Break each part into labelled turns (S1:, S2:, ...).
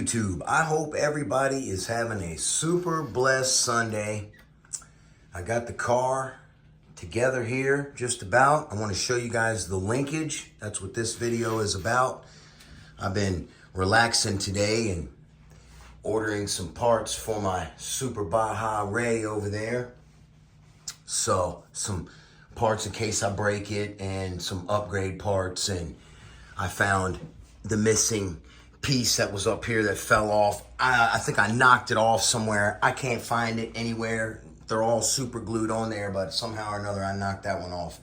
S1: YouTube? I hope everybody is having a super blessed Sunday. I got the car together here just about. I want to show you guys the linkage. That's what this video is about. I've been relaxing today and ordering some parts for my Super Baja Ray over there. So some parts in case I break it and some upgrade parts, and I found the missing piece that was up here that fell off. I think I knocked it off somewhere. I can't find it anywhere. They're all super glued on there, but somehow or another I knocked that one off.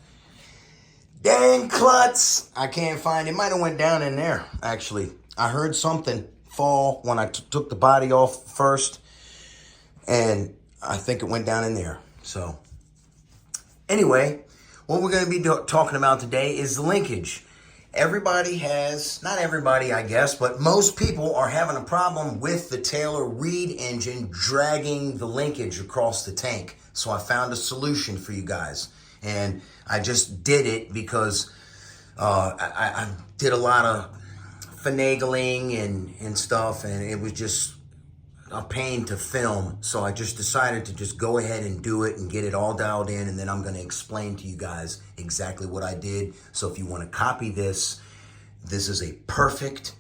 S1: Dang klutz! I can't find it. Might have went down in there, actually. I heard something fall when I took the body off first, and I think it went down in there. So anyway, what we're going to be talking about today is the linkage. Everybody has, not everybody I guess, but most people are having a problem with the Taylor Reed engine dragging the linkage across the tank. So I found a solution for you guys. And I just did it because I did a lot of finagling and stuff, and it was just a pain to film. So I just decided to just go ahead and do it and get it all dialed in, and then I'm going to explain to you guys exactly what I did. So if you want to copy this, this is a perfect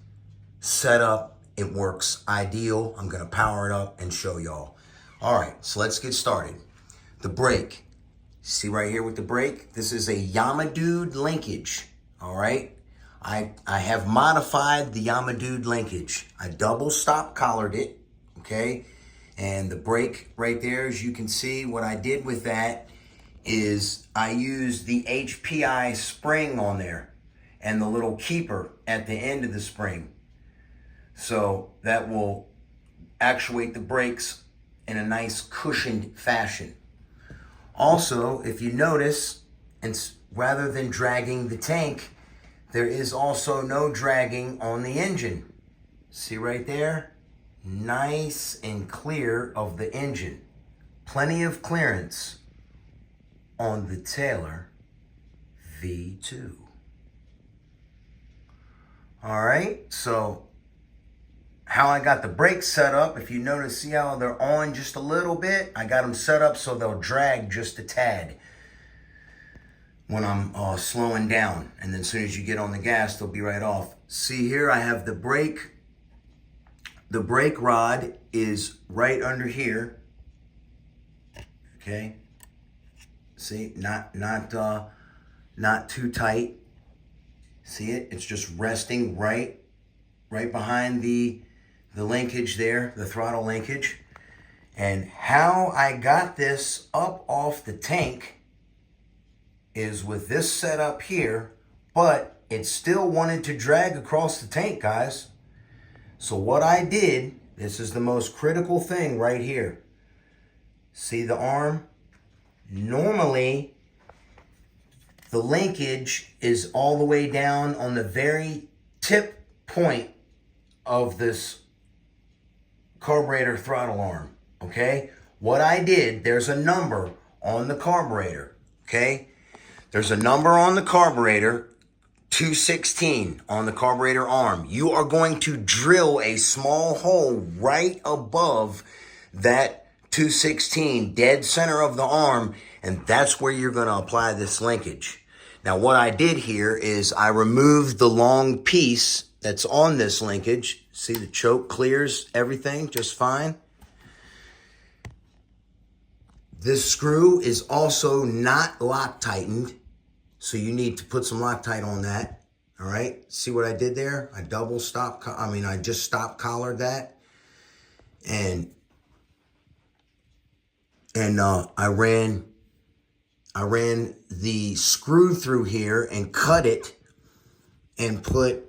S1: setup. It works ideal. I'm going to power it up and show y'all. All right, so let's get started. The brake. See right here with the brake? This is a Yamadude linkage. All right. I have modified the Yamadude linkage. I double stop collared it. Okay, and the brake right there, as you can see, what I did with that is I used the HPI spring on there and the little keeper at the end of the spring. So that will actuate the brakes in a nice cushioned fashion. Also, if you notice, and rather than dragging the tank, there is also no dragging on the engine. See right there? Nice and clear of the engine. Plenty of clearance on the Taylor V2. All right, so how I got the brakes set up, if you notice, see how they're on just a little bit? I got them set up so they'll drag just a tad when I'm slowing down. And then as soon as you get on the gas, they'll be right off. See here, I have the brake. The brake rod is right under here. Okay. See, not too tight. See it? It's just resting right behind the linkage there, the throttle linkage. And how I got this up off the tank is with this setup here, but it still wanted to drag across the tank, guys. So what I did, this is the most critical thing right here. See the arm? Normally, the linkage is all the way down on the very tip point of this carburetor throttle arm, okay? What I did, there's a number on the carburetor, okay? There's a number on the carburetor, 216 on the carburetor arm. You are going to drill a small hole right above that 216, dead center of the arm, and that's where you're going to apply this linkage. Now, what I did here is I removed the long piece that's on this linkage. See, the choke clears everything just fine. This screw is also not lock tightened, so you need to put some Loctite on that. All right. See what I did there? I just stop collared that, and I ran the screw through here and cut it and put.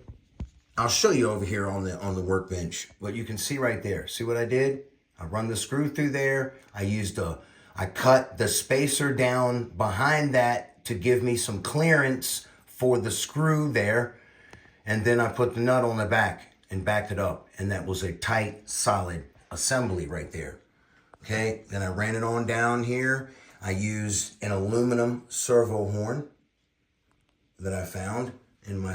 S1: I'll show you over here on the workbench, but you can see right there. See what I did? I run the screw through there. I cut the spacer down behind that to give me some clearance for the screw there. And then I put the nut on the back and backed it up. And that was a tight, solid assembly right there. Okay, then I ran it on down here. I used an aluminum servo horn that I found in my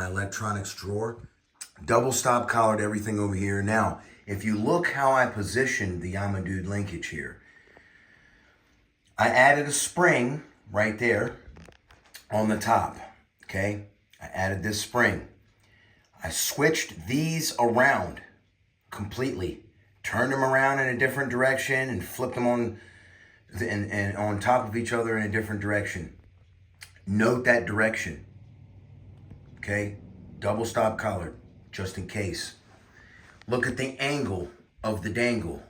S1: electronics drawer. Double stop collared everything over here. Now, if you look how I positioned the Yamadude linkage here, I added a spring right there on the top, okay? I added this spring. I switched these around completely, turned them around in a different direction and flipped them on and on top of each other in a different direction. Note that direction, okay? Double stop collared, just in case. Look at the angle of the dangle.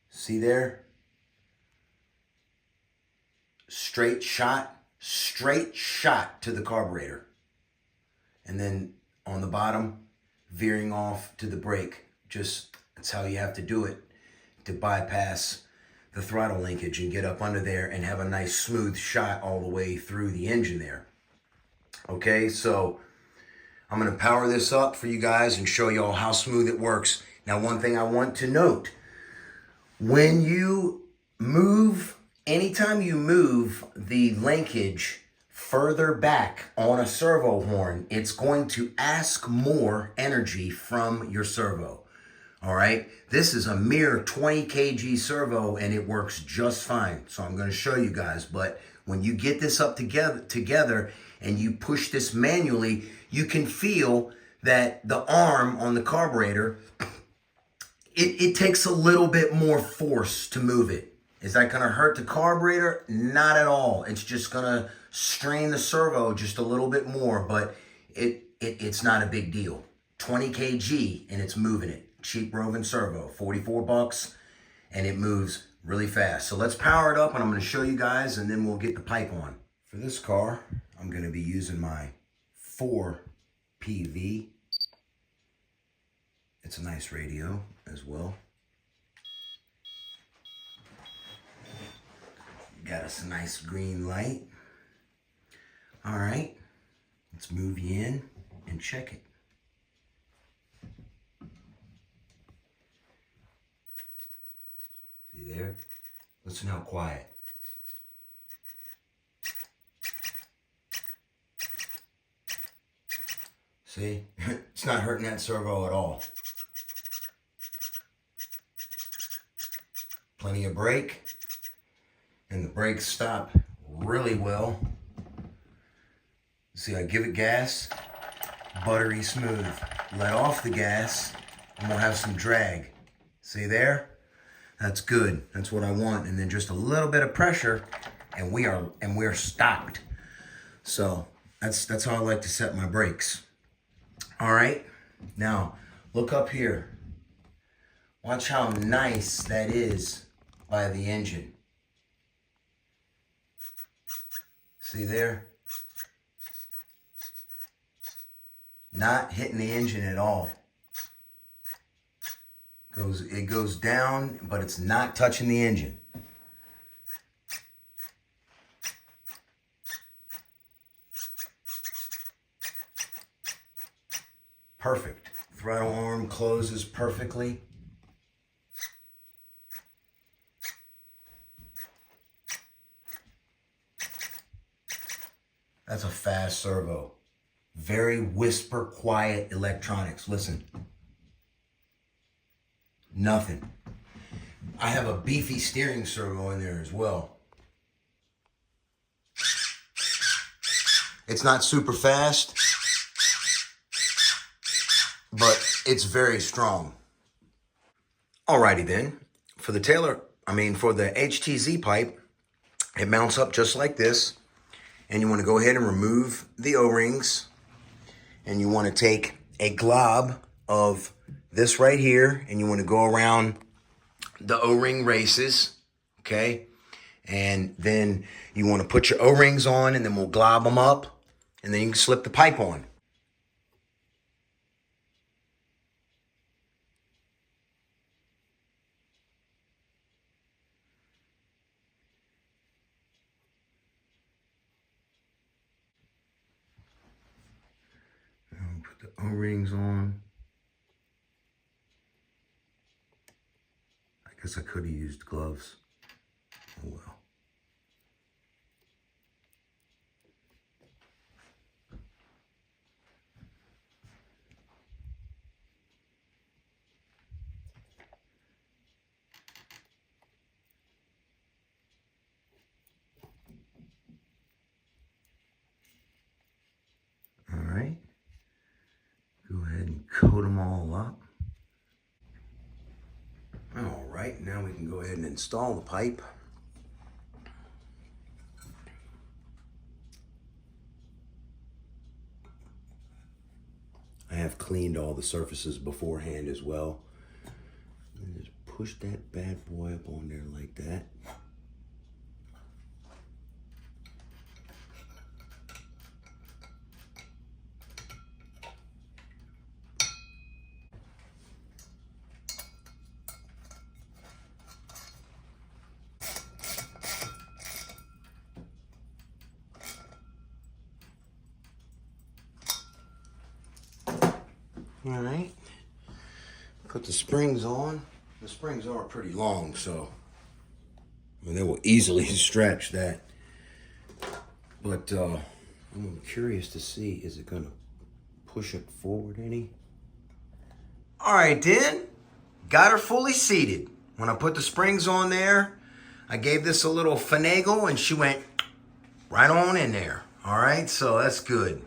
S1: See there? Straight shot to the carburetor. And then on the bottom, veering off to the brake. Just, that's how you have to do it to bypass the throttle linkage and get up under there and have a nice smooth shot all the way through the engine there. Okay, so I'm gonna power this up for you guys and show you all how smooth it works. Now, one thing I want to note, when you move, anytime you move the linkage further back on a servo horn, it's going to ask more energy from your servo. All right, this is a mere 20 kg servo and it works just fine. So I'm going to show you guys, but when you get this up together and you push this manually, you can feel that the arm on the carburetor, it takes a little bit more force to move it. Is that going to hurt the carburetor? Not at all. It's just going to strain the servo just a little bit more, but it's not a big deal. 20 kg and it's moving it. Cheap roving servo, 44 bucks, and it moves really fast. So let's power it up and I'm going to show you guys and then we'll get the pipe on. For this car, I'm going to be using my 4 PV. It's a nice radio as well. Got us a nice green light. All right, let's move you in and check it. See there? Listen how quiet. See? It's not hurting that servo at all. Plenty of brake. And the brakes stop really well. See, I give it gas, buttery smooth. Let off the gas, and we'll have some drag. See there? That's good. That's what I want. And then just a little bit of pressure, and we're stopped. So that's how I like to set my brakes. All right. Now look up here. Watch how nice that is by the engine. See there? Not hitting the engine at all. It goes down, but it's not touching the engine. Perfect. Throttle arm closes perfectly. That's a fast servo. Very whisper quiet electronics. Listen. Nothing. I have a beefy steering servo in there as well. It's not super fast, but it's very strong. Alrighty then. For the for the HTZ pipe, it mounts up just like this. And you want to go ahead and remove the O-rings. And you want to take a glob of this right here. And you want to go around the O-ring races. Okay. And then you want to put your O-rings on and then we'll glob them up. And then you can slip the pipe on. Put the O-rings on. I guess I could have used gloves. Oh well. load them all up. All right, now we can go ahead and install the pipe. I have cleaned all the surfaces beforehand as well. And just push that bad boy up on there like that. All right, put the springs on. The springs are pretty long, so I mean, they will easily stretch that. But I'm curious to see, is it gonna push it forward any? All right, then, got her fully seated. When I put the springs on there, I gave this a little finagle and she went right on in there. All right, so that's good.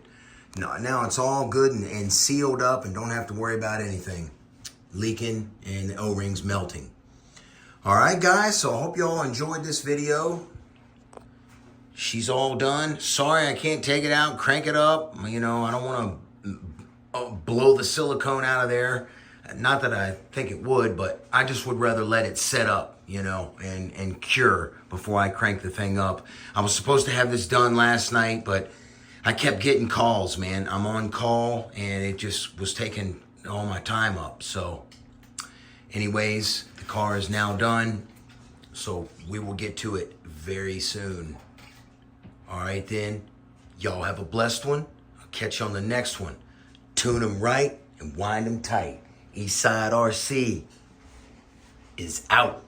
S1: Now it's all good and sealed up and don't have to worry about anything leaking and the O-rings melting. All right, guys, so I hope you all enjoyed this video. She's all done. Sorry I can't take it out and crank it up. You know, I don't want to blow the silicone out of there. Not that I think it would, but I just would rather let it set up, you know, and cure before I crank the thing up. I was supposed to have this done last night, but I kept getting calls, man. I'm on call, and it just was taking all my time up. So anyways, the car is now done, so we will get to it very soon. All right, then. Y'all have a blessed one. I'll catch you on the next one. Tune them right and wind them tight. Eastside RC is out.